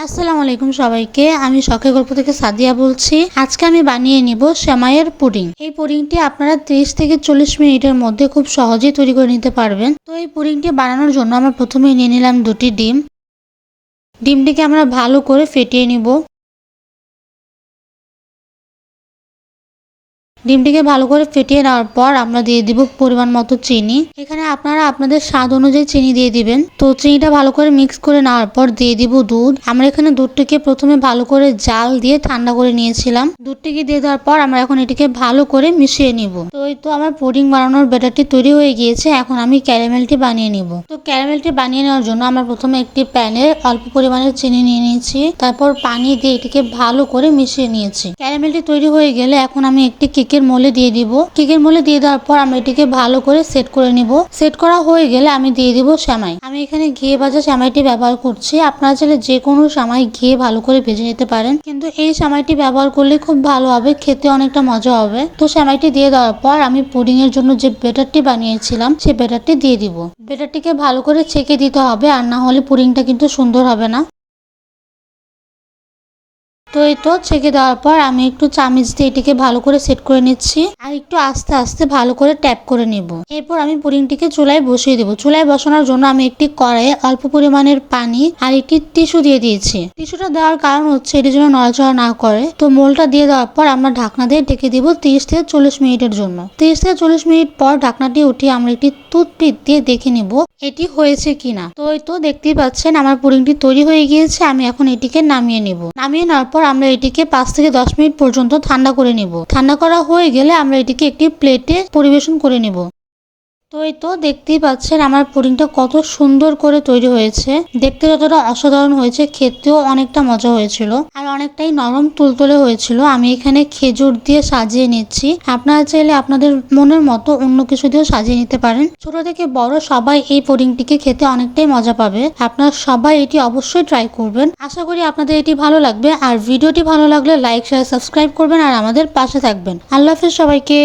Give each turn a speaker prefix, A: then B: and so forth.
A: আসসালামু আলাইকুম সবাইকে। আমি শখের গল্প থেকে সাদিয়া বলছি। আজকে আমি বানিয়ে নিব সেমাইয়ের পুডিং। এই পুডিংটি আপনারা 30 থেকে 40 মিনিটের মধ্যে খুব সহজেই তৈরি করে নিতে পারবেন। তো এই পুডিংটি বানানোর জন্য আমরা প্রথমেই নিয়ে নিলাম 2টি ডিম। ডিমটিকে আমরা ভালো করে ফেটিয়ে নিব। ডিমটিকে ভালো করে ফেটিয়ে নেওয়ার পর আমরা দিয়ে দিব পরিমাণ মতো চিনি। এখানে আপনারা আপনাদের স্বাদ অনুযায়ী চিনি দিয়ে দিবেন। তো চিনিটা ভালো করে মিক্স করে নেওয়ার পর দিয়ে দিব দুধ। আমরা এখানে দুধটিকে প্রথমে ভালো করে জাল দিয়ে ঠান্ডা করে নিয়েছিলাম। দুধটিকে দিয়ে দেওয়ার পর আমরা এখন এটিকে ভালো করে মিশিয়ে নিব। তো এই তো আমার পুডিং বানানোর ব্যাটারটি তৈরি হয়ে গিয়েছে। এখন আমি ক্যারামেলটি বানিয়ে নিব। তো ক্যারামেলটি বানিয়ে নেওয়ার জন্য আমরা প্রথমে একটি প্যানে অল্প পরিমাণের চিনি নিয়ে নিয়েছি। তারপর পানি দিয়ে এটিকে ভালো করে মিশিয়ে নিয়েছি। ক্যারামেলটি তৈরি হয়ে গেলে এখন আমি একটি কেকের মোলে দিয়ে দিব। কেকের মোলে দিয়ে দেওয়ার পর আমরা এটিকে ভালো করে সেট করে নিব। সেট করা হয়ে গেলে আমি দিয়ে দিব সেমাই। আমি এখানে ঘিয়ে ভাজা সেমাইটি ব্যবহার করছি। আপনারা চাইলে যে কোনো সেমাই ঘিয়ে ভালো করে ভেজে নিতে পারেন, কিন্তু এই সেমাইটি ব্যবহার করলে খুব ভালো হবে, খেতে অনেকটা মজা হবে। তো সেমাইটি দিয়ে দেওয়ার পর আমি পুডিং এর জন্য যে ব্যাটারটি বানিয়েছিলাম সেই ব্যাটারটি দিয়ে দিব। ব্যাটারটিকে ভালো করে ছেঁকে দিতে হবে, আর না হলে পুডিংটা কিন্তু সুন্দর হবে না। তো এই তো ছেঁকে দেওয়ার পর আমি একটু চামচ দিয়ে এটিকে ভালো করে সেট করে নিচ্ছি, আর একটু আস্তে আস্তে ভালো করে ট্যাপ করে নিব। এরপর আমি পুডিংটিকে চুলায় বসিয়ে দেবো। চুলায় বসানোর জন্য আমি একটি কড়াইয়ে অল্প পরিমাণের পানি আর একটি টিস্যু দিয়ে দিয়েছি। টিস্যুটা দেওয়ার কারণ হচ্ছে এটির জন্য নড়াচড়া না করে। তো মোলটা দিয়ে দেওয়ার পর আমরা ঢাকনা দিয়ে ঢেকে দিব 30 থেকে 40 মিনিটের জন্য। 30 থেকে 40 মিনিট পর ঢাকনাটি উঠিয়ে আমরা একটি টুথপিক দিয়ে দেখে নিব এটি হয়েছে কিনা। তো এই তো দেখতেই পাচ্ছেন আমার পুডিংটি তৈরি হয়ে গিয়েছে। আমি এখন এটিকে নামিয়ে নিব। নামিয়ে নেওয়ার পর আমরা এটিকে 5 থেকে 10 মিনিট পর্যন্ত ঠান্ডা করে নিব। ঠান্ডা করা হয়ে গেলে আমরা এটিকে একটি প্লেটে পরিবেশন করে নিব। তো এই তো দেখতেই পাচ্ছেন আমার পুডিংটা কত সুন্দর করে তৈরি হয়েছে। দেখতে যতটা অসাধারণ হয়েছে, খেতেও অনেকটা মজা হয়েছিল, আর অনেকটাই নরম তুলতুলে হয়েছিল। আমি এখানে খেজুর দিয়ে সাজিয়ে নিচ্ছি। আপনারা চাইলে আপনাদের মনের মতো অন্য কিছু দিয়েও সাজিয়ে নিতে পারেন। ছোট থেকে বড় সবাই এই পুডিংটিকে খেতে অনেকটাই মজা পাবে। আপনারা সবাই এটি অবশ্যই ট্রাই করবেন। আশা করি আপনাদের এটি ভালো লাগবে। আর ভিডিওটি ভালো লাগলে লাইক, শেয়ার, সাবস্ক্রাইব করবেন আর আমাদের পাশে থাকবেন। আল্লাহ হাফেজ সবাইকে।